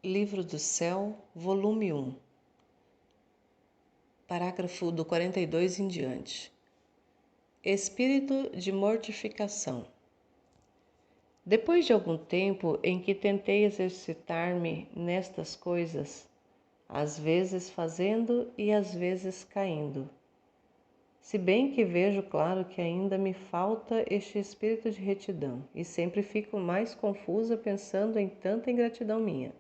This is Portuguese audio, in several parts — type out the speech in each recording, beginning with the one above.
Livro do Céu, volume 1, parágrafo do 42 em diante. Espírito de mortificação. Depois de algum tempo em que tentei exercitar-me nestas coisas, às vezes fazendo e às vezes caindo, se bem que vejo claro que ainda me falta este espírito de retidão e sempre fico mais confusa pensando em tanta ingratidão minha.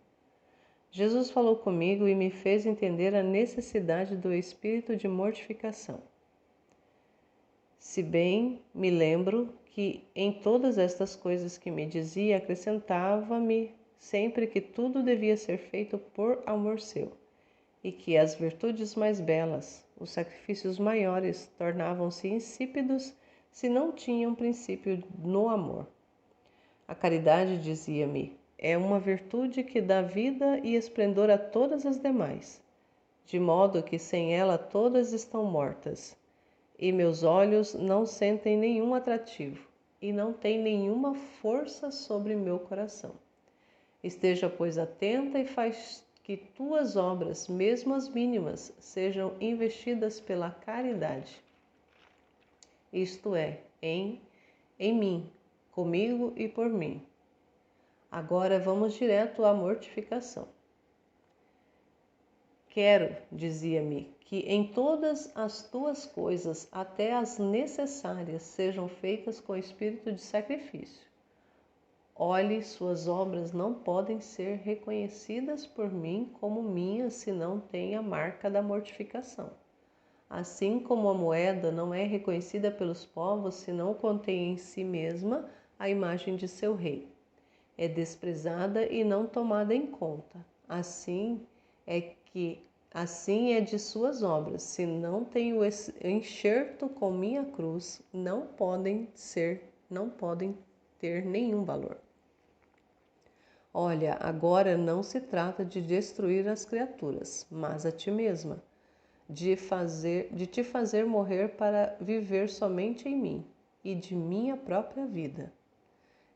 Jesus falou comigo e me fez entender a necessidade do espírito de mortificação. Se bem me lembro que em todas estas coisas que me dizia, acrescentava-me sempre que tudo devia ser feito por amor seu, e que as virtudes mais belas, os sacrifícios maiores, tornavam-se insípidos se não tinham princípio no amor. A caridade, dizia-me, é uma virtude que dá vida e esplendor a todas as demais, de modo que sem ela todas estão mortas, e meus olhos não sentem nenhum atrativo, e não têm nenhuma força sobre meu coração. Esteja, pois, atenta e faz que tuas obras, mesmo as mínimas, sejam investidas pela caridade. Isto é, em mim, comigo e por mim. Agora vamos direto à mortificação. Quero, dizia-me, que em todas as tuas coisas, até as necessárias, sejam feitas com espírito de sacrifício. Olhe, suas obras não podem ser reconhecidas por mim como minhas se não têm a marca da mortificação. Assim como a moeda não é reconhecida pelos povos se não contém em si mesma a imagem de seu rei. É desprezada e não tomada em conta. Assim é de suas obras. Se não tem o enxerto com minha cruz, não podem ter nenhum valor. Olha, agora não se trata de destruir as criaturas, mas a ti mesma, de te fazer morrer para viver somente em mim e de minha própria vida.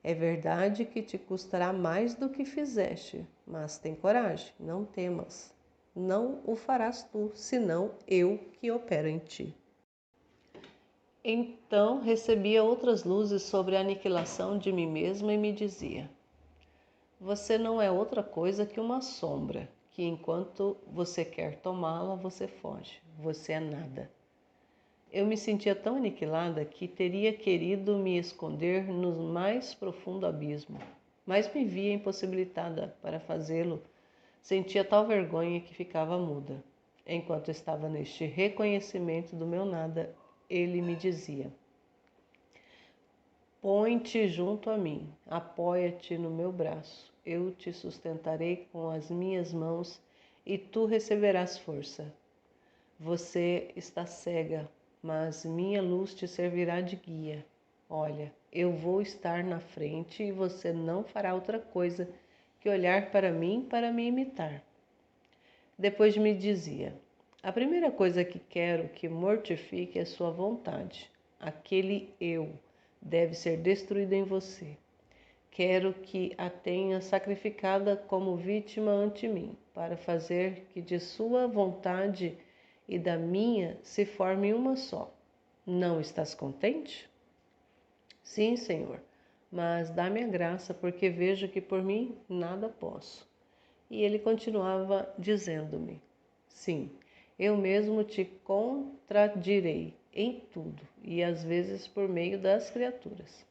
É verdade que te custará mais do que fizeste, mas tem coragem, não temas. Não o farás tu, senão eu que opero em ti. Então recebia outras luzes sobre a aniquilação de mim mesma e me dizia: você não é outra coisa que uma sombra, que enquanto você quer tomá-la, você foge. Você é nada. Eu me sentia tão aniquilada que teria querido me esconder no mais profundo abismo, mas me via impossibilitada para fazê-lo. Sentia tal vergonha que ficava muda. Enquanto estava neste reconhecimento do meu nada, ele me dizia: põe-te junto a mim, apoia-te no meu braço. Eu te sustentarei com as minhas mãos e tu receberás força. Você está cega, mas minha luz te servirá de guia. Olha, eu vou estar na frente e você não fará outra coisa que olhar para mim para me imitar. Depois me dizia: a primeira coisa que quero que mortifique é sua vontade. Aquele eu deve ser destruído em você. Quero que a tenha sacrificada como vítima ante mim, para fazer que de sua vontade e da minha se forme uma só. Não estás contente? Sim, Senhor, mas dá-me a graça, porque vejo que por mim nada posso. E ele continuava dizendo-me: sim, eu mesmo te contradirei em tudo, e às vezes por meio das criaturas.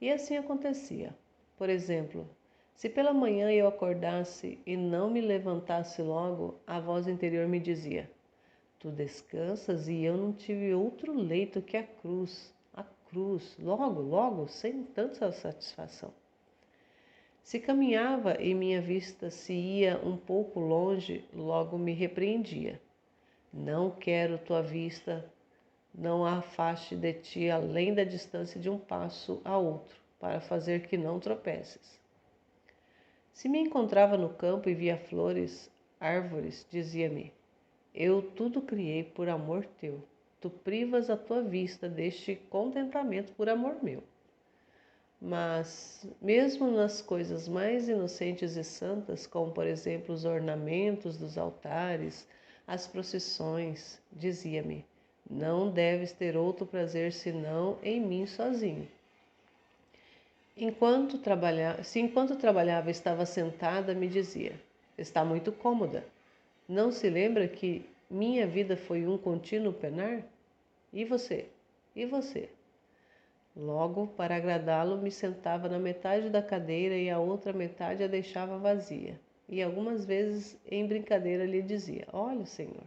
E assim acontecia. Por exemplo, se pela manhã eu acordasse e não me levantasse logo, a voz interior me dizia: tu descansas e eu não tive outro leito que a cruz, logo, sem tanta satisfação. Se caminhava e minha vista se ia um pouco longe, logo me repreendia. Não quero tua vista, não a afaste de ti além da distância de um passo a outro, para fazer que não tropeces. Se me encontrava no campo e via flores, árvores, dizia-me: eu tudo criei por amor teu. Tu privas a tua vista deste contentamento por amor meu. Mas, mesmo nas coisas mais inocentes e santas, como por exemplo os ornamentos dos altares, as procissões, dizia-me: não deves ter outro prazer senão em mim sozinho. Se enquanto trabalhava estava sentada, me dizia: está muito cômoda. Não se lembra que minha vida foi um contínuo penar? E você? E você? Logo, para agradá-lo, me sentava na metade da cadeira e a outra metade a deixava vazia. E algumas vezes, em brincadeira, lhe dizia: olha, senhor,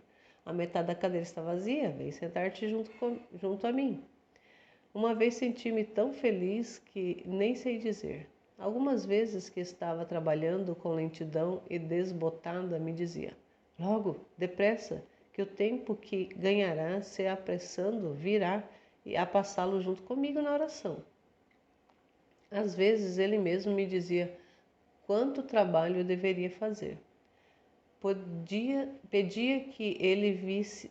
a metade da cadeira está vazia, vem sentar-te junto a mim. Uma vez senti-me tão feliz que nem sei dizer. Algumas vezes que estava trabalhando com lentidão e desbotada, me dizia: logo, depressa, que o tempo que ganhará se apressando virá e a passá-lo junto comigo na oração. Às vezes ele mesmo me dizia quanto trabalho eu deveria fazer. Pedia que ele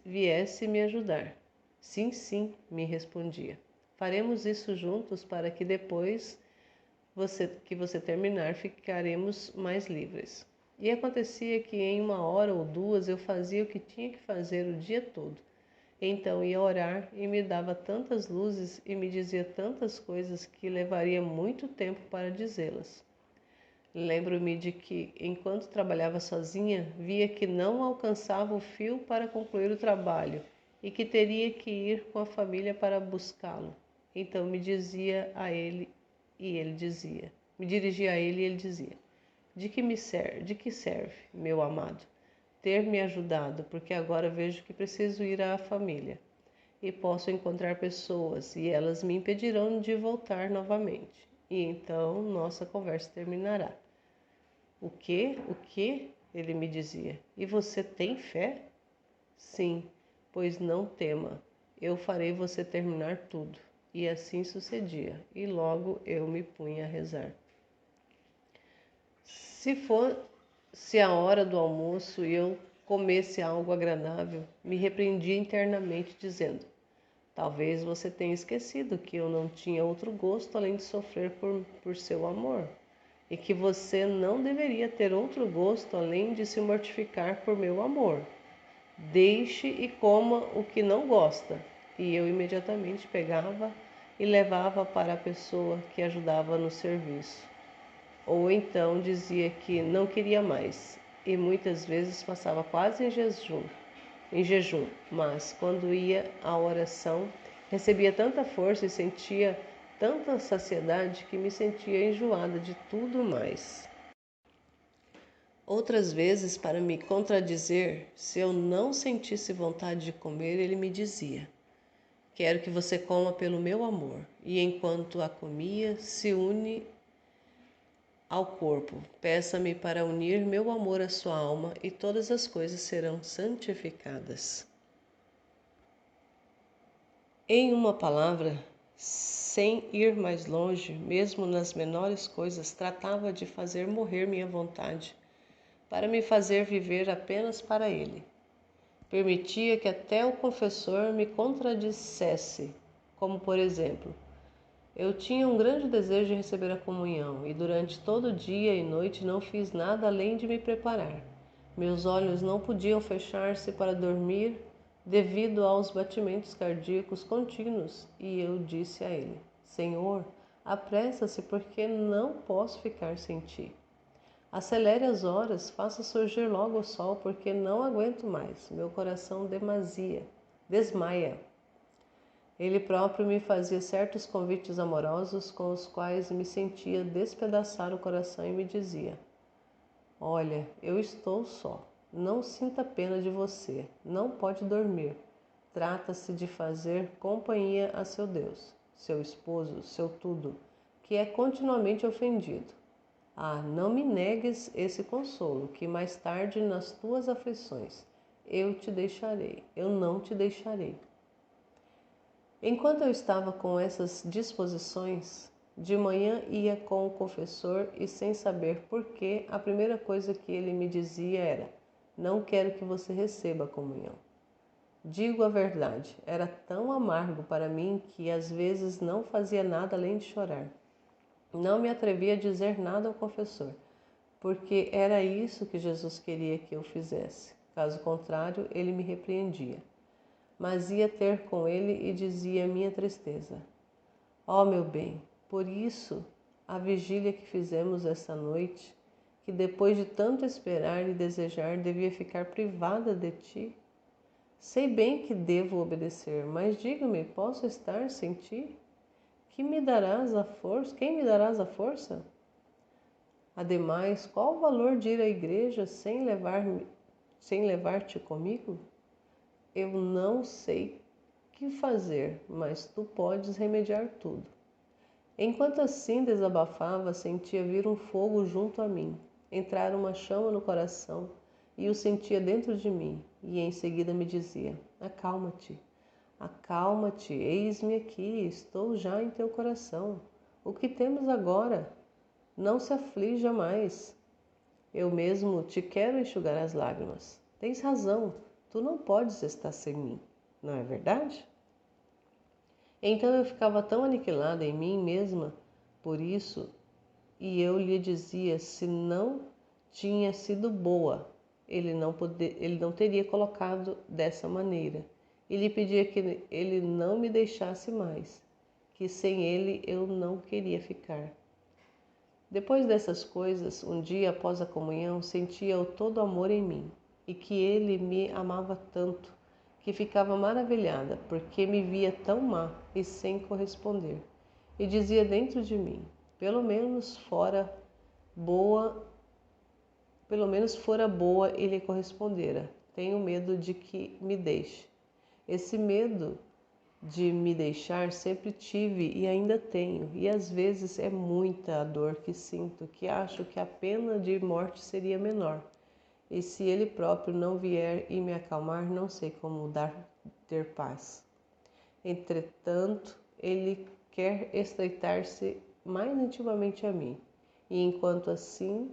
viesse me ajudar. Sim, sim, me respondia. Faremos isso juntos para que depois que você terminar ficaremos mais livres. E acontecia que em 1 hora ou 2 eu fazia o que tinha que fazer o dia todo. Então ia orar e me dava tantas luzes e me dizia tantas coisas que levaria muito tempo para dizê-las. Lembro-me de que, enquanto trabalhava sozinha, via que não alcançava o fio para concluir o trabalho e que teria que ir com a família para buscá-lo. Então me dirigia a ele e ele dizia: de que serve, meu amado, ter me ajudado, porque agora vejo que preciso ir à família e posso encontrar pessoas e elas me impedirão de voltar novamente. E então nossa conversa terminará. O quê? O quê? Ele me dizia. E você tem fé? Sim, pois não tema. Eu farei você terminar tudo. E assim sucedia, e logo eu me punha a rezar. Se a hora do almoço e eu comesse algo agradável, me repreendia internamente, dizendo: talvez você tenha esquecido que eu não tinha outro gosto além de sofrer por seu amor, e que você não deveria ter outro gosto além de se mortificar por meu amor. Deixe e coma o que não gosta. E eu imediatamente pegava e levava para a pessoa que ajudava no serviço. Ou então dizia que não queria mais, e muitas vezes passava quase em jejum, mas quando ia à oração, recebia tanta força e sentia tanta saciedade que me sentia enjoada de tudo mais. Outras vezes, para me contradizer, se eu não sentisse vontade de comer, ele me dizia: quero que você coma pelo meu amor. E enquanto a comia, se une ao corpo. Peça-me para unir meu amor à sua alma e todas as coisas serão santificadas. Em uma palavra, sem ir mais longe, mesmo nas menores coisas, tratava de fazer morrer minha vontade, para me fazer viver apenas para ele. Permitia que até o confessor me contradissesse, como por exemplo: eu tinha um grande desejo de receber a comunhão e durante todo o dia e noite não fiz nada além de me preparar. Meus olhos não podiam fechar-se para dormir devido aos batimentos cardíacos contínuos e eu disse a ele: Senhor, apressa-se porque não posso ficar sem ti. Acelere as horas, faça surgir logo o sol porque não aguento mais. Meu coração desmaia. Ele próprio me fazia certos convites amorosos com os quais me sentia despedaçar o coração e me dizia: olha, eu estou só. Não sinta pena de você. Não pode dormir. Trata-se de fazer companhia a seu Deus, seu esposo, seu tudo, que é continuamente ofendido. Ah, não me negues esse consolo, que mais tarde nas tuas aflições eu não te deixarei. Enquanto eu estava com essas disposições, de manhã ia com o confessor e sem saber por que, a primeira coisa que ele me dizia era: não quero que você receba a comunhão. Digo a verdade, era tão amargo para mim que às vezes não fazia nada além de chorar. Não me atrevi a dizer nada ao confessor, porque era isso que Jesus queria que eu fizesse. Caso contrário, ele me repreendia. Mas ia ter com ele e dizia minha tristeza: ó meu bem, por isso a vigília que fizemos esta noite, que depois de tanto esperar e desejar, devia ficar privada de ti. Sei bem que devo obedecer, mas diga-me, posso estar sem ti? Que me darás a força? Quem me darás a força? Ademais, qual o valor de ir à igreja sem levar-te comigo? Eu não sei que fazer, mas tu podes remediar tudo. Enquanto assim desabafava, sentia vir um fogo junto a mim, entrar uma chama no coração e o sentia dentro de mim, e em seguida me dizia: acalma-te, acalma-te, eis-me aqui, estou já em teu coração. O que temos agora? Não se aflija mais. Eu mesmo te quero enxugar as lágrimas. Tens razão, tu não podes estar sem mim, não é verdade? Então eu ficava tão aniquilada em mim mesma por isso, e eu lhe dizia se não tinha sido boa, ele não teria colocado dessa maneira. E lhe pedia que ele não me deixasse mais, que sem ele eu não queria ficar. Depois dessas coisas, um dia após a comunhão, sentia o todo amor em mim, e que ele me amava tanto, que ficava maravilhada, porque me via tão má e sem corresponder. E dizia dentro de mim: pelo menos boa, pelo menos fora boa e lhe correspondera. Tenho medo de que me deixe. Esse medo de me deixar sempre tive e ainda tenho, e às vezes é muita a dor que sinto, que acho que a pena de morte seria menor. E se ele próprio não vier e me acalmar, não sei como ter paz. Entretanto, ele quer estreitar-se mais intimamente a mim, e enquanto assim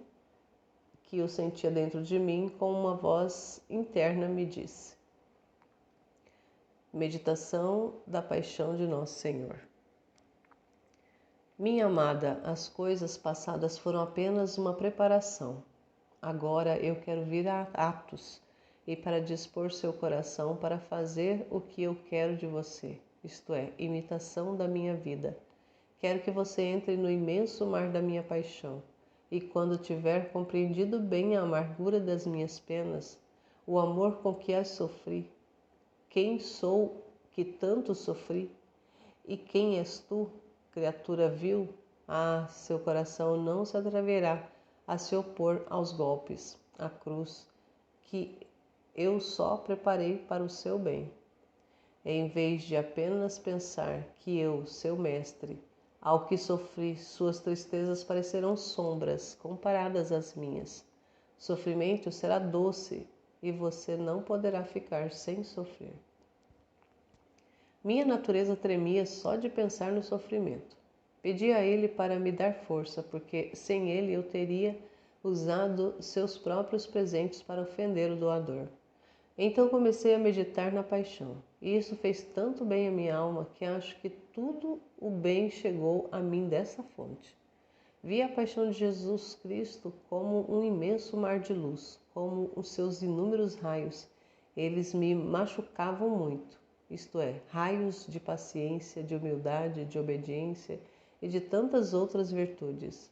que eu sentia dentro de mim, com uma voz interna me disse: meditação da paixão de Nosso Senhor. Minha amada, as coisas passadas foram apenas uma preparação. Agora eu quero vir a atos e para dispor seu coração para fazer o que eu quero de você, isto é, imitação da minha vida. Quero que você entre no imenso mar da minha paixão, e quando tiver compreendido bem a amargura das minhas penas, o amor com que as sofri, quem sou que tanto sofri, e quem és tu, criatura vil? Ah, seu coração não se atreverá a se opor aos golpes, à cruz, que eu só preparei para o seu bem. Em vez de apenas pensar que eu, seu mestre, ao que sofri, suas tristezas parecerão sombras comparadas às minhas. Sofrimento será doce e você não poderá ficar sem sofrer. Minha natureza tremia só de pensar no sofrimento. Pedi a ele para me dar força, porque sem ele eu teria usado seus próprios presentes para ofender o doador. Então comecei a meditar na paixão, e isso fez tanto bem à minha alma que acho que tudo o bem chegou a mim dessa fonte. Vi a paixão de Jesus Cristo como um imenso mar de luz, como os seus inúmeros raios. Eles me machucavam muito, isto é, raios de paciência, de humildade, de obediência e de tantas outras virtudes.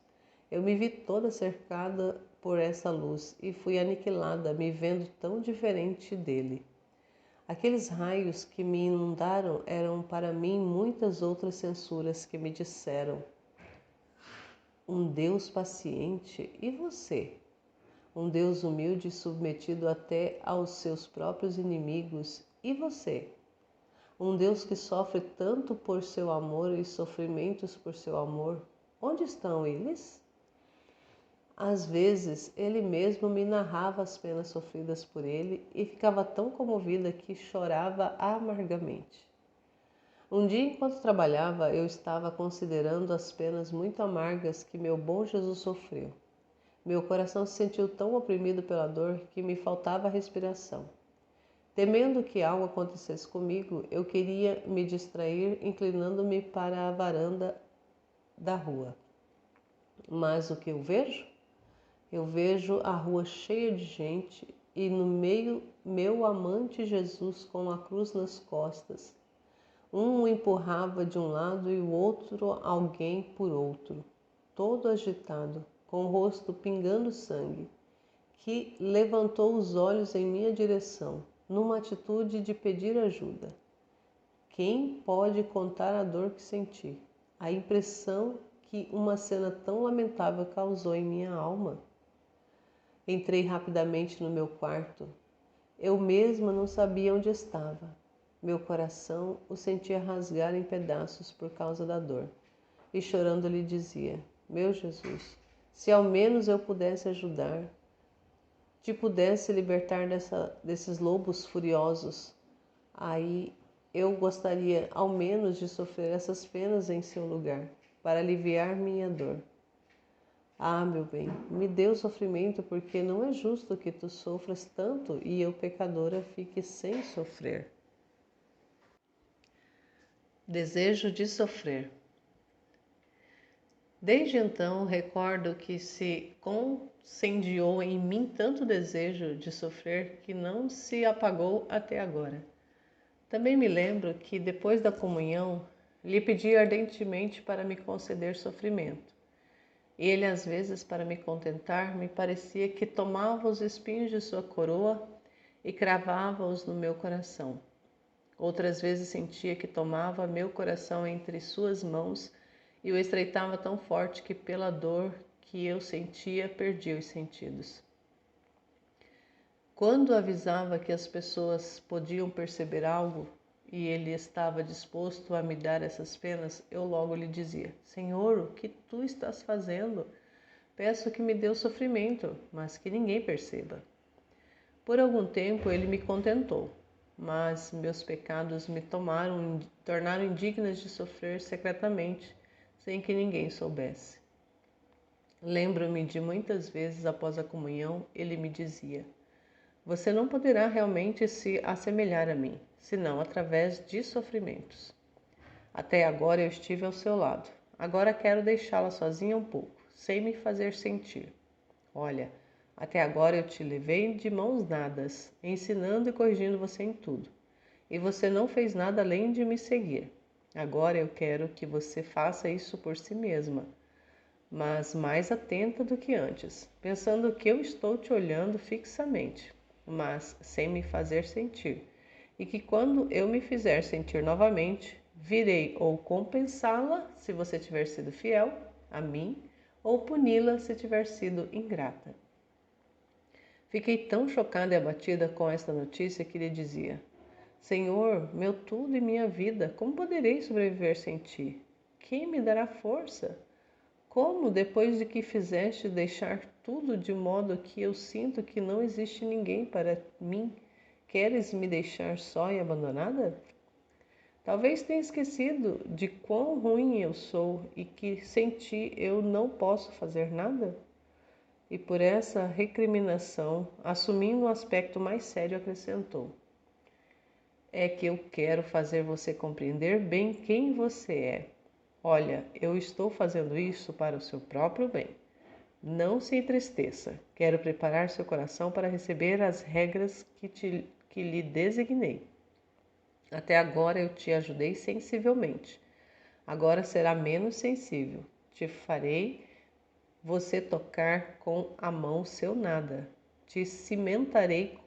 Eu me vi toda cercada por essa luz e fui aniquilada, me vendo tão diferente dele. Aqueles raios que me inundaram eram para mim muitas outras censuras que me disseram: um Deus paciente, e você? Um Deus humilde e submetido até aos seus próprios inimigos, e você? Um Deus que sofre tanto por seu amor e sofrimentos por seu amor, onde estão eles? Às vezes, ele mesmo me narrava as penas sofridas por ele e ficava tão comovida que chorava amargamente. Um dia, enquanto trabalhava, eu estava considerando as penas muito amargas que meu bom Jesus sofreu. Meu coração se sentiu tão oprimido pela dor que me faltava respiração. Temendo que algo acontecesse comigo, eu queria me distrair inclinando-me para a varanda da rua. Mas o que eu vejo? Eu vejo a rua cheia de gente e no meio meu amante Jesus com a cruz nas costas. Um o empurrava de um lado e o outro alguém por outro, todo agitado, com o rosto pingando sangue, que levantou os olhos em minha direção, numa atitude de pedir ajuda. Quem pode contar a dor que senti? A impressão que uma cena tão lamentável causou em minha alma? Entrei rapidamente no meu quarto. Eu mesma não sabia onde estava. Meu coração o sentia rasgar em pedaços por causa da dor. E chorando lhe dizia: Meu Jesus, se ao menos eu pudesse ajudar, te pudesse libertar desses lobos furiosos, aí eu gostaria ao menos de sofrer essas penas em seu lugar, para aliviar minha dor. Ah, meu bem, me dê o sofrimento, porque não é justo que tu sofras tanto e eu, pecadora, fique sem sofrer. Desejo de sofrer. Desde então, recordo que se concendiou em mim tanto desejo de sofrer que não se apagou até agora. Também me lembro que, depois da comunhão, lhe pedi ardentemente para me conceder sofrimento. Ele, às vezes, para me contentar, me parecia que tomava os espinhos de sua coroa e cravava-os no meu coração. Outras vezes sentia que tomava meu coração entre suas mãos e o estreitava tão forte que, pela dor que eu sentia, perdi os sentidos. Quando avisava que as pessoas podiam perceber algo e ele estava disposto a me dar essas penas, eu logo lhe dizia: Senhor, o que tu estás fazendo? Peço que me dê o sofrimento, mas que ninguém perceba. Por algum tempo ele me contentou, mas meus pecados me tornaram indignas de sofrer secretamente, sem que ninguém soubesse. Lembro-me de muitas vezes após a comunhão, ele me dizia: Você não poderá realmente se assemelhar a mim, senão através de sofrimentos. Até agora eu estive ao seu lado. Agora quero deixá-la sozinha um pouco, sem me fazer sentir. Olha, até agora eu te levei de mãos dadas, ensinando e corrigindo você em tudo. E você não fez nada além de me seguir. Agora eu quero que você faça isso por si mesma, mas mais atenta do que antes, pensando que eu estou te olhando fixamente, mas sem me fazer sentir. E que quando eu me fizer sentir novamente, virei ou compensá-la se você tiver sido fiel a mim, ou puni-la se tiver sido ingrata. Fiquei tão chocada e abatida com esta notícia que lhe dizia: Senhor, meu tudo e minha vida, como poderei sobreviver sem ti? Quem me dará força? Como, depois de que fizeste deixar tudo de modo que eu sinto que não existe ninguém para mim, queres me deixar só e abandonada? Talvez tenha esquecido de quão ruim eu sou e que sem ti eu não posso fazer nada? E por essa recriminação, assumindo um aspecto mais sério, acrescentou: É que eu quero fazer você compreender bem quem você é. Olha, eu estou fazendo isso para o seu próprio bem. Não se entristeça. Quero preparar seu coração para receber as regras que lhe designei. Até agora eu te ajudei sensivelmente. Agora será menos sensível. Te farei você tocar com a mão seu nada. Te cimentarei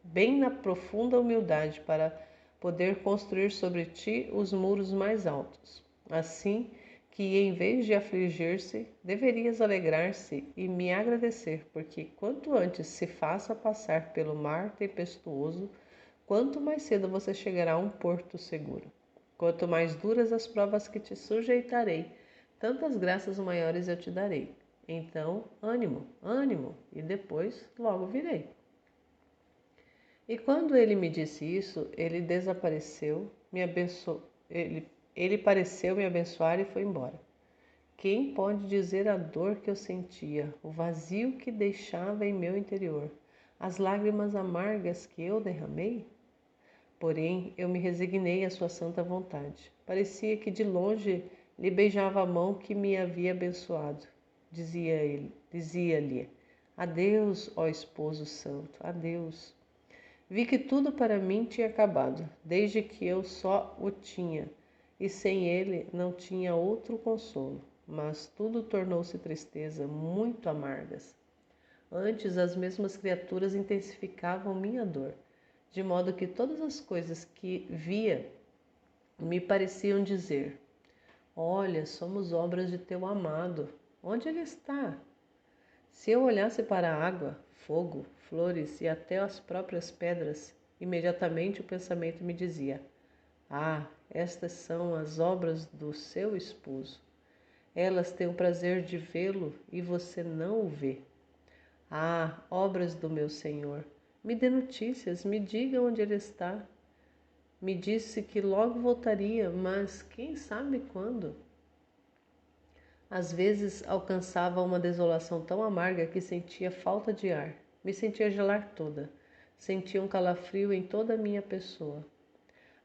bem na profunda humildade para poder construir sobre ti os muros mais altos. Assim que, em vez de afligir-se, deverias alegrar-se e me agradecer, porque quanto antes se faça passar pelo mar tempestuoso, quanto mais cedo você chegará a um porto seguro. Quanto mais duras as provas que te sujeitarei, tantas graças maiores eu te darei. Então, ânimo, ânimo, e depois logo virei. E quando ele me disse isso, ele desapareceu, ele pareceu me abençoar e foi embora. Quem pode dizer a dor que eu sentia, o vazio que deixava em meu interior, as lágrimas amargas que eu derramei? Porém, eu me resignei à sua santa vontade. Parecia que de longe lhe beijava a mão que me havia abençoado. dizia-lhe: adeus, ó esposo santo, adeus. Vi que tudo para mim tinha acabado, desde que eu só o tinha, e sem ele não tinha outro consolo. Mas tudo tornou-se tristeza, muito amargas. Antes, as mesmas criaturas intensificavam minha dor, de modo que todas as coisas que via me pareciam dizer: olha, somos obras de teu amado. Onde ele está? Se eu olhasse para a água, fogo, flores e até as próprias pedras, imediatamente o pensamento me dizia: ah, estas são as obras do seu esposo. Elas têm o prazer de vê-lo e você não o vê. Ah, obras do meu Senhor, me dê notícias, me diga onde ele está. Me disse que logo voltaria, mas quem sabe quando? Às vezes alcançava uma desolação tão amarga que sentia falta de ar. Me sentia gelar toda. Sentia um calafrio em toda a minha pessoa.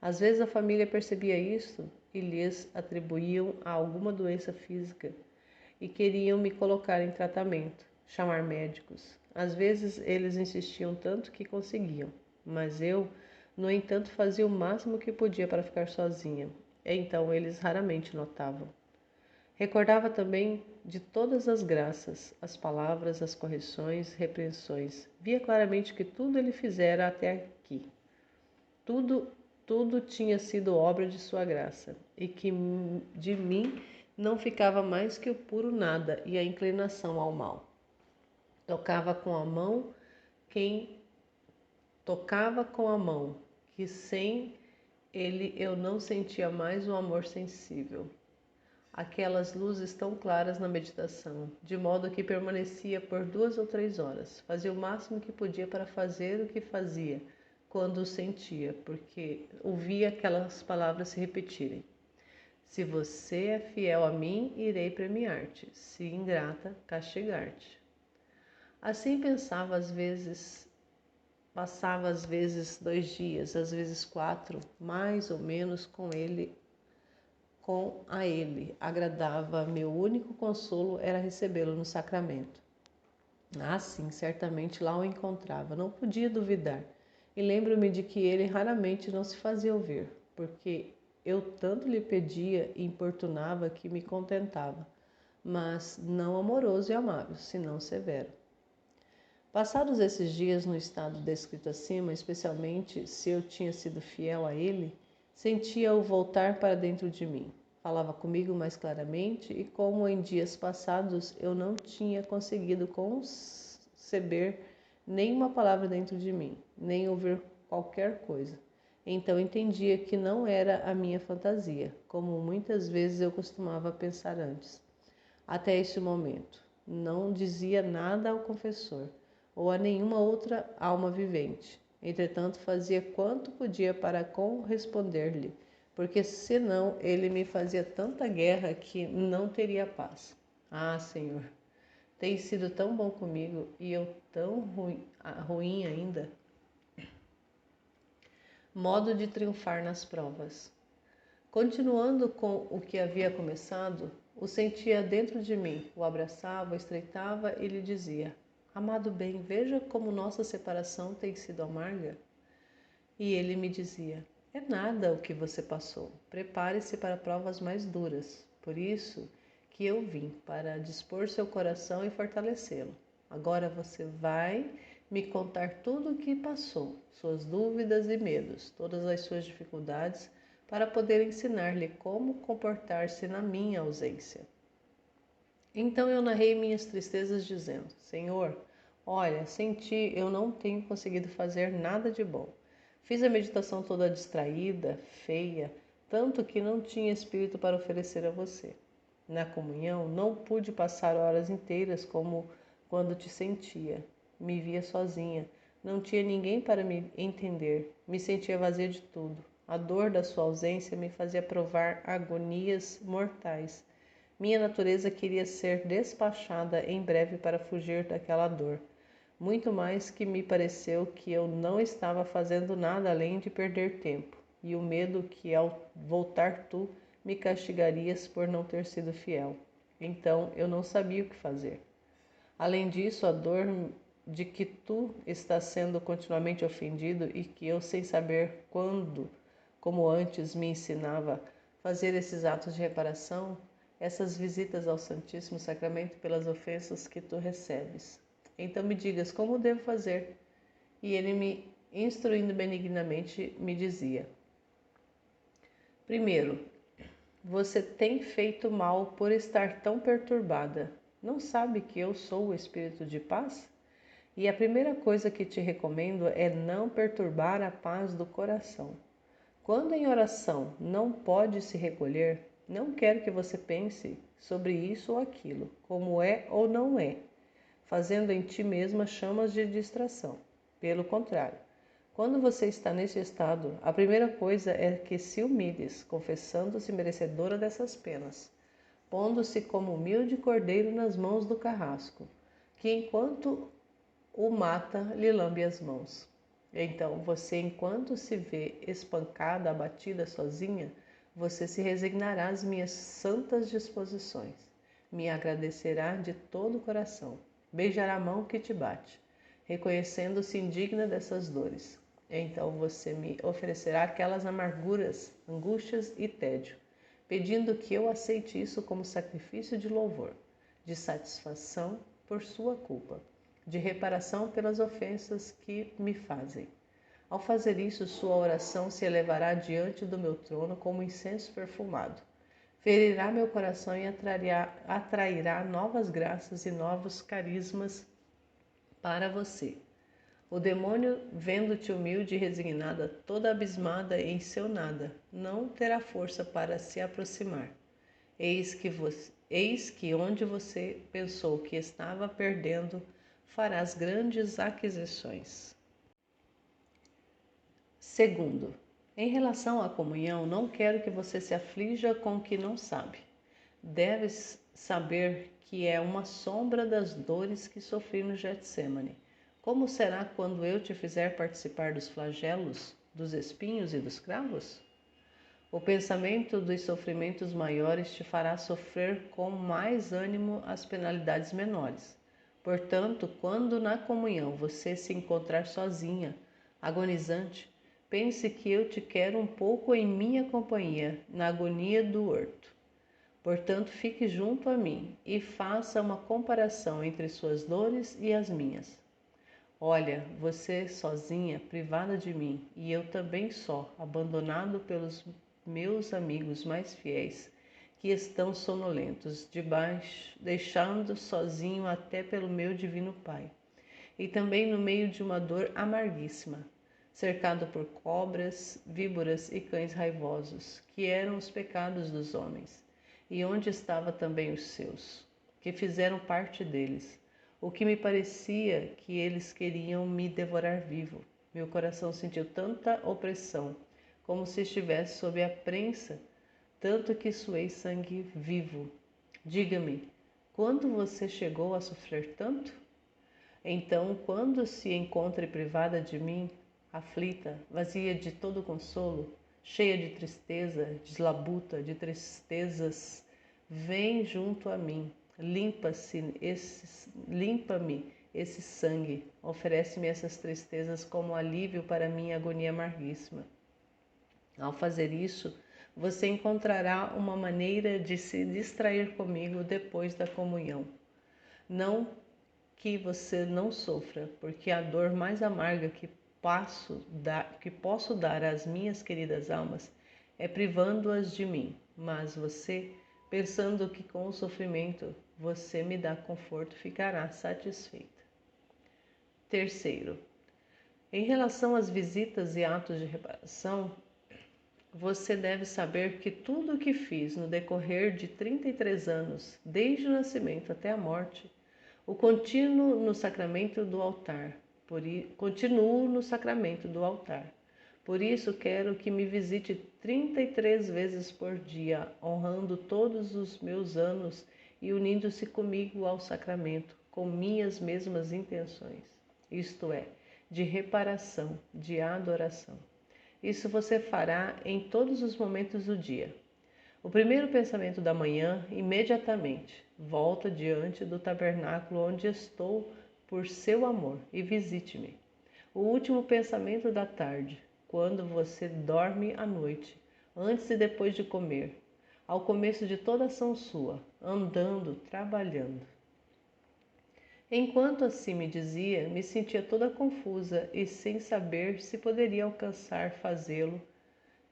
Às vezes a família percebia isto e lhes atribuíam a alguma doença física e queriam me colocar em tratamento, chamar médicos. Às vezes eles insistiam tanto que conseguiam, mas eu, no entanto, fazia o máximo que podia para ficar sozinha. Então eles raramente notavam. Recordava também de todas as graças, as palavras, as correções, repreensões. Via claramente que tudo ele fizera até aqui. Tudo tinha sido obra de sua graça, e que de mim não ficava mais que o puro nada e a inclinação ao mal. Tocava com a mão, que sem ele eu não sentia mais o amor sensível. Aquelas luzes tão claras na meditação, de modo que permanecia por 2 ou 3 horas. Fazia o máximo que podia para fazer o que fazia, quando o sentia, porque ouvia aquelas palavras se repetirem. Se você é fiel a mim, irei premiar-te. Se ingrata, castigar-te. Assim pensava às vezes, passava às vezes 2 dias, às vezes 4, mais ou menos com ele. Agradava, meu único consolo era recebê-lo no sacramento. Ah, sim, certamente lá o encontrava, não podia duvidar. E lembro-me de que ele raramente não se fazia ouvir, porque eu tanto lhe pedia e importunava que me contentava, mas não amoroso e amável, senão severo. Passados esses dias no estado descrito acima, especialmente se eu tinha sido fiel a ele, sentia-o voltar para dentro de mim. Falava comigo mais claramente e, como em dias passados, eu não tinha conseguido conceber nenhuma palavra dentro de mim, nem ouvir qualquer coisa. Então entendia que não era a minha fantasia, como muitas vezes eu costumava pensar antes. Até este momento, não dizia nada ao confessor ou a nenhuma outra alma vivente. Entretanto, fazia quanto podia para corresponder-lhe, porque senão ele me fazia tanta guerra que não teria paz. Ah, Senhor, tens sido tão bom comigo e eu tão ruim ainda. Modo de triunfar nas provas. Continuando com o que havia começado, o sentia dentro de mim, o abraçava, o estreitava e lhe dizia: amado bem, veja como nossa separação tem sido amarga. E ele me dizia: é nada o que você passou. Prepare-se para provas mais duras. Por isso que eu vim, para dispor seu coração e fortalecê-lo. Agora você vai me contar tudo o que passou, suas dúvidas e medos, todas as suas dificuldades, para poder ensinar-lhe como comportar-se na minha ausência. Então eu narrei minhas tristezas dizendo: Senhor, olha, sem ti eu não tenho conseguido fazer nada de bom. Fiz a meditação toda distraída, feia, tanto que não tinha espírito para oferecer a você. Na comunhão não pude passar horas inteiras como quando te sentia. Me via sozinha, não tinha ninguém para me entender, me sentia vazia de tudo. A dor da sua ausência me fazia provar agonias mortais. Minha natureza queria ser despachada em breve para fugir daquela dor. Muito mais que me pareceu que eu não estava fazendo nada além de perder tempo, e o medo que ao voltar tu me castigarias por não ter sido fiel. Então eu não sabia o que fazer. Além disso, a dor de que tu estás sendo continuamente ofendido e que eu, sem saber quando, como antes me ensinava, fazer esses atos de reparação, essas visitas ao Santíssimo Sacramento pelas ofensas que tu recebes. Então me digas como devo fazer. E ele, me instruindo benignamente, me dizia: primeiro, você tem feito mal por estar tão perturbada. Não sabe que eu sou o Espírito de paz? E a primeira coisa que te recomendo é não perturbar a paz do coração. Quando em oração não pode se recolher, não quero que você pense sobre isso ou aquilo, como é ou não é, fazendo em ti mesma chamas de distração. Pelo contrário, quando você está nesse estado, a primeira coisa é que se humilhes, confessando-se merecedora dessas penas, pondo-se como humilde cordeiro nas mãos do carrasco, que enquanto o mata, lhe lambe as mãos. Então você, enquanto se vê espancada, abatida, sozinha, você se resignará às minhas santas disposições, me agradecerá de todo o coração, beijará a mão que te bate, reconhecendo-se indigna dessas dores. Então você me oferecerá aquelas amarguras, angústias e tédio, pedindo que eu aceite isso como sacrifício de louvor, de satisfação por sua culpa, de reparação pelas ofensas que me fazem. Ao fazer isso, sua oração se elevará diante do meu trono como incenso perfumado. Ferirá meu coração e atrairá novas graças e novos carismas para você. O demônio, vendo-te humilde e resignada, toda abismada em seu nada, não terá força para se aproximar. Eis que onde você pensou que estava perdendo, farás grandes aquisições. Segundo, em relação à comunhão, não quero que você se aflija com o que não sabe. Deves saber que é uma sombra das dores que sofri no Getsêmani. Como será quando eu te fizer participar dos flagelos, dos espinhos e dos cravos? O pensamento dos sofrimentos maiores te fará sofrer com mais ânimo as penalidades menores. Portanto, quando na comunhão você se encontrar sozinha, agonizante, pense que eu te quero um pouco em minha companhia, na agonia do horto. Portanto, fique junto a mim e faça uma comparação entre suas dores e as minhas. Olha, você sozinha, privada de mim, e eu também só, abandonado pelos meus amigos mais fiéis, que estão sonolentos, deixando sozinho até pelo meu divino Pai, e também no meio de uma dor amarguíssima, cercado por cobras, víboras e cães raivosos, que eram os pecados dos homens, e onde estavam também os seus, que fizeram parte deles. O que me parecia que eles queriam me devorar vivo. Meu coração sentiu tanta opressão, como se estivesse sob a prensa, tanto que suei sangue vivo. Diga-me, quando você chegou a sofrer tanto? Então, quando se encontre privada de mim, aflita, vazia de todo consolo, cheia de tristeza, deslabuta de tristezas, vem junto a mim, limpa-me esse sangue, oferece-me essas tristezas como alívio para minha agonia amarguíssima. Ao fazer isso, você encontrará uma maneira de se distrair comigo depois da comunhão. Não que você não sofra, porque a dor mais amarga que posso dar às minhas queridas almas é privando-as de mim, mas você, pensando que com o sofrimento você me dá conforto, ficará satisfeita. Terceiro, em relação às visitas e atos de reparação, você deve saber que tudo o que fiz no decorrer de 33 anos, desde o nascimento até a morte, continuo no sacramento do altar. Por isso quero que me visite 33 vezes por dia, honrando todos os meus anos e unindo-se comigo ao sacramento, com minhas mesmas intenções, isto é, de reparação, de adoração. Isso você fará em todos os momentos do dia. O primeiro pensamento da manhã, imediatamente, volta diante do tabernáculo onde estou por seu amor e visite-me. O último pensamento da tarde, quando você dorme à noite, antes e depois de comer, ao começo de toda ação sua, andando, trabalhando. Enquanto assim me dizia, me sentia toda confusa e sem saber se poderia alcançar fazê-lo.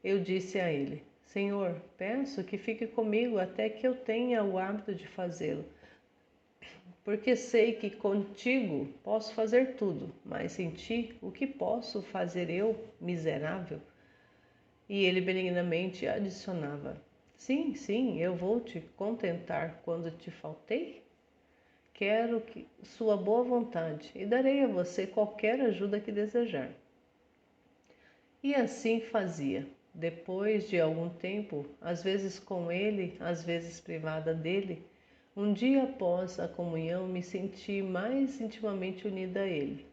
Eu disse a ele: Senhor, peço que fique comigo até que eu tenha o hábito de fazê-lo, porque sei que contigo posso fazer tudo, mas sem ti, o que posso fazer eu, miserável? E ele benignamente adicionava: Sim, sim, eu vou te contentar quando te faltei. Quero que sua boa vontade e darei a você qualquer ajuda que desejar. E assim fazia. Depois de algum tempo, às vezes com ele, às vezes privada dele, um dia após a comunhão me senti mais intimamente unida a ele.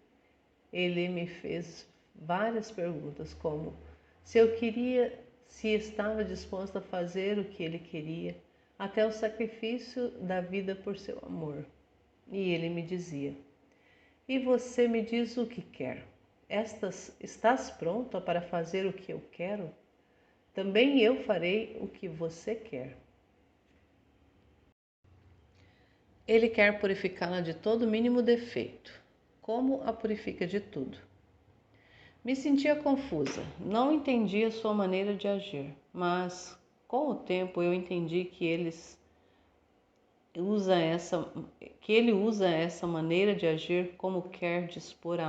Ele me fez várias perguntas, como se eu queria, se estava disposta a fazer o que ele queria, até o sacrifício da vida por seu amor. E ele me dizia: E você me diz o que quer? Estás pronta para fazer o que eu quero? Também eu farei o que você quer. Ele quer purificá-la de todo mínimo defeito, como a purifica de tudo. Me sentia confusa, não entendia sua maneira de agir, mas com o tempo eu entendi que ele usa essa maneira de agir quando quer dispor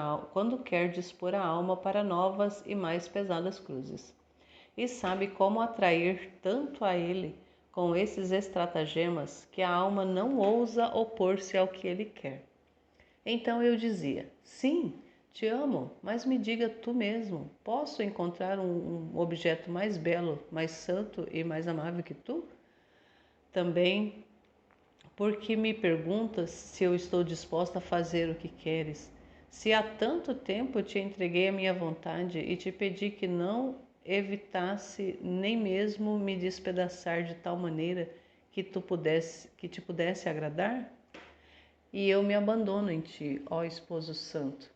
a alma para novas e mais pesadas cruzes. E sabe como atrair tanto a ele com esses estratagemas que a alma não ousa opor-se ao que ele quer. Então eu dizia: Sim, te amo, mas me diga tu mesmo, posso encontrar um objeto mais belo, mais santo e mais amável que tu? Também porque me perguntas se eu estou disposta a fazer o que queres, se há tanto tempo te entreguei a minha vontade e te pedi que não evitasse nem mesmo me despedaçar de tal maneira que te pudesse agradar? E eu me abandono em ti, ó esposo santo.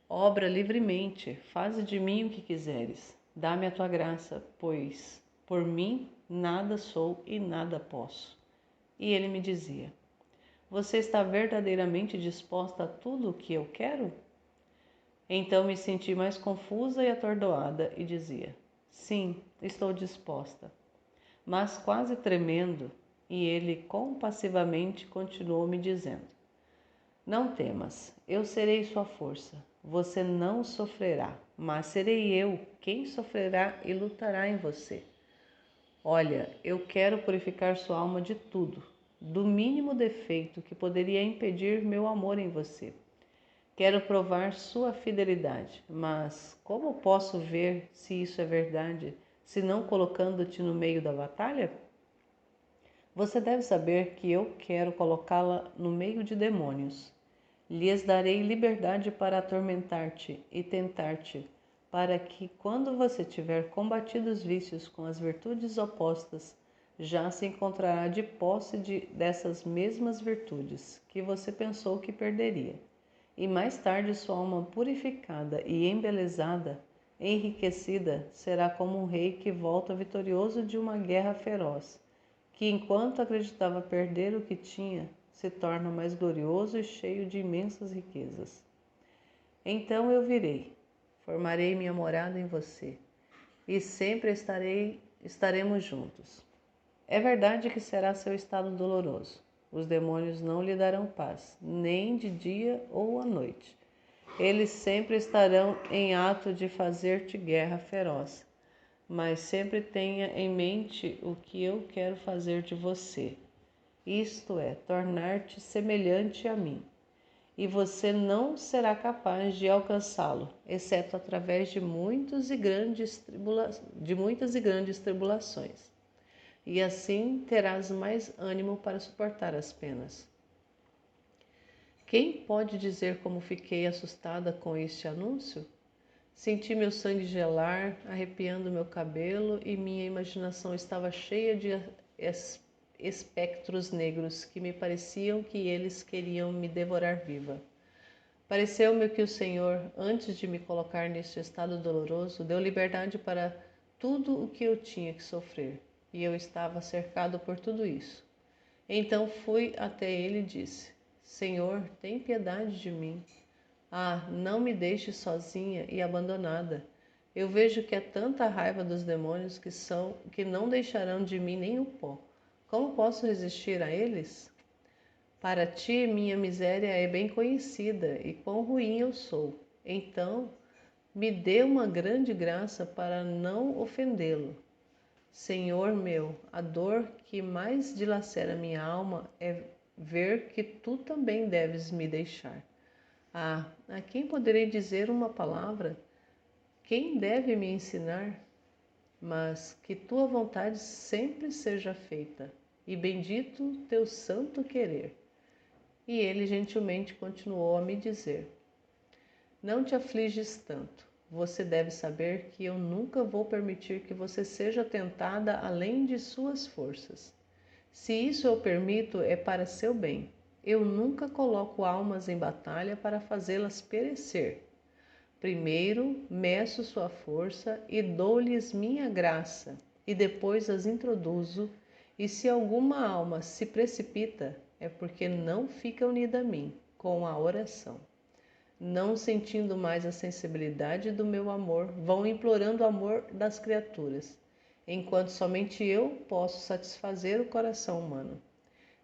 Obra livremente, faze de mim o que quiseres. Dá-me a tua graça, pois por mim nada sou e nada posso. E ele me dizia: Você está verdadeiramente disposta a tudo o que eu quero? Então me senti mais confusa e atordoada e dizia: Sim, estou disposta. Mas quase tremendo, e ele compassivamente continuou me dizendo: Não temas, eu serei sua força. Você não sofrerá, mas serei eu quem sofrerá e lutará em você. Olha, eu quero purificar sua alma de tudo, do mínimo defeito que poderia impedir meu amor em você. Quero provar sua fidelidade, mas como posso ver se isso é verdade, se não colocando-te no meio da batalha? Você deve saber que eu quero colocá-la no meio de demônios. Lhes darei liberdade para atormentar-te e tentar-te, para que, quando você tiver combatido os vícios com as virtudes opostas, já se encontrará de posse dessas mesmas virtudes que você pensou que perderia. E mais tarde sua alma purificada e embelezada, enriquecida, será como um rei que volta vitorioso de uma guerra feroz, que enquanto acreditava perder o que tinha, se torna mais glorioso e cheio de imensas riquezas. Então eu virei, formarei minha morada em você, e sempre estaremos juntos. É verdade que será seu estado doloroso. Os demônios não lhe darão paz, nem de dia ou à noite. Eles sempre estarão em ato de fazer-te guerra feroz. Mas sempre tenha em mente o que eu quero fazer de você, isto é, tornar-te semelhante a mim. E você não será capaz de alcançá-lo, exceto através de muitas e grandes tribulações. E assim terás mais ânimo para suportar as penas. Quem pode dizer como fiquei assustada com este anúncio? Senti meu sangue gelar, arrepiando meu cabelo, e minha imaginação estava cheia de espectros negros que me pareciam que eles queriam me devorar viva. Pareceu-me que o Senhor, antes de me colocar neste estado doloroso, deu liberdade para tudo o que eu tinha que sofrer, e eu estava cercado por tudo isso. Então fui até ele e disse: Senhor, tem piedade de mim. Ah, não me deixe sozinha e abandonada. Eu vejo que há tanta raiva dos demônios que não deixarão de mim nem o pó. Como posso resistir a eles? Para ti, minha miséria é bem conhecida e quão ruim eu sou. Então, me dê uma grande graça para não ofendê-lo. Senhor meu, a dor que mais dilacera minha alma é ver que tu também deves me deixar. Ah, a quem poderei dizer uma palavra? Quem deve me ensinar? Mas que tua vontade sempre seja feita, e bendito teu santo querer. E ele gentilmente continuou a me dizer: Não te afliges tanto. Você deve saber que eu nunca vou permitir que você seja tentada além de suas forças. Se isso eu permito, é para seu bem. Eu nunca coloco almas em batalha para fazê-las perecer. Primeiro meço sua força e dou-lhes minha graça, e depois as introduzo, e se alguma alma se precipita, é porque não fica unida a mim com a oração. Não sentindo mais a sensibilidade do meu amor, vão implorando o amor das criaturas, enquanto somente eu posso satisfazer o coração humano.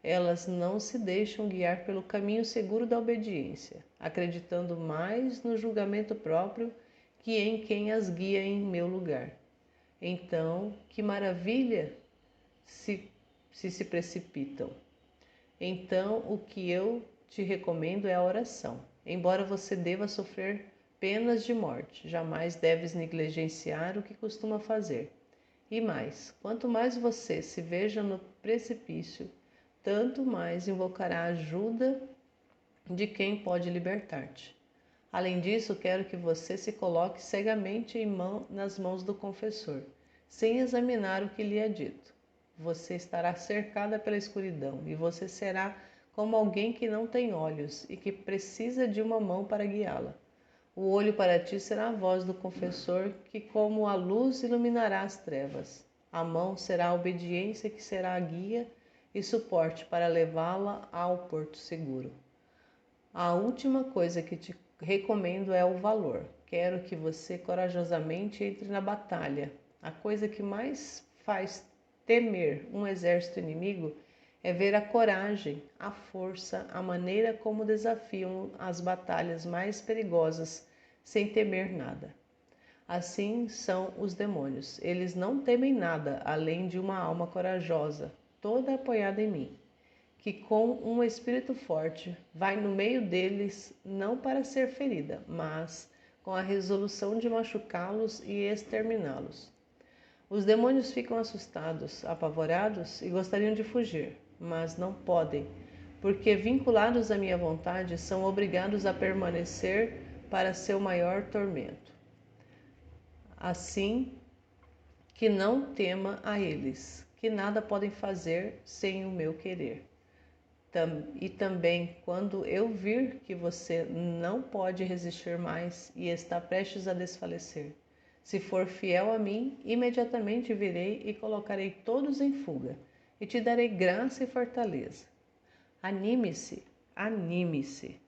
Elas não se deixam guiar pelo caminho seguro da obediência, acreditando mais no julgamento próprio que em quem as guia em meu lugar. Então, que maravilha se precipitam. Então, o que eu te recomendo é a oração. Embora você deva sofrer penas de morte, jamais deves negligenciar o que costuma fazer. E mais, quanto mais você se veja no precipício, tanto mais invocará a ajuda de quem pode libertar-te. Além disso, quero que você se coloque cegamente nas mãos do confessor, sem examinar o que lhe é dito. Você estará cercada pela escuridão e você será como alguém que não tem olhos e que precisa de uma mão para guiá-la. O olho para ti será a voz do confessor, que como a luz iluminará as trevas. A mão será a obediência, que será a guia e suporte para levá-la ao porto seguro. A última coisa que te recomendo é o valor. Quero que você corajosamente entre na batalha. A coisa que mais faz temer um exército inimigo é ver a coragem, a força, a maneira como desafiam as batalhas mais perigosas sem temer nada. Assim são os demônios. Eles não temem nada além de uma alma corajosa, toda apoiada em mim, que com um espírito forte vai no meio deles não para ser ferida, mas com a resolução de machucá-los e exterminá-los. Os demônios ficam assustados, apavorados e gostariam de fugir, mas não podem, porque vinculados à minha vontade são obrigados a permanecer para seu maior tormento. Assim que não tema a eles, que nada podem fazer sem o meu querer. E também, quando eu vir que você não pode resistir mais e está prestes a desfalecer, se for fiel a mim, imediatamente virei e colocarei todos em fuga, e te darei graça e fortaleza. Anime-se, anime-se.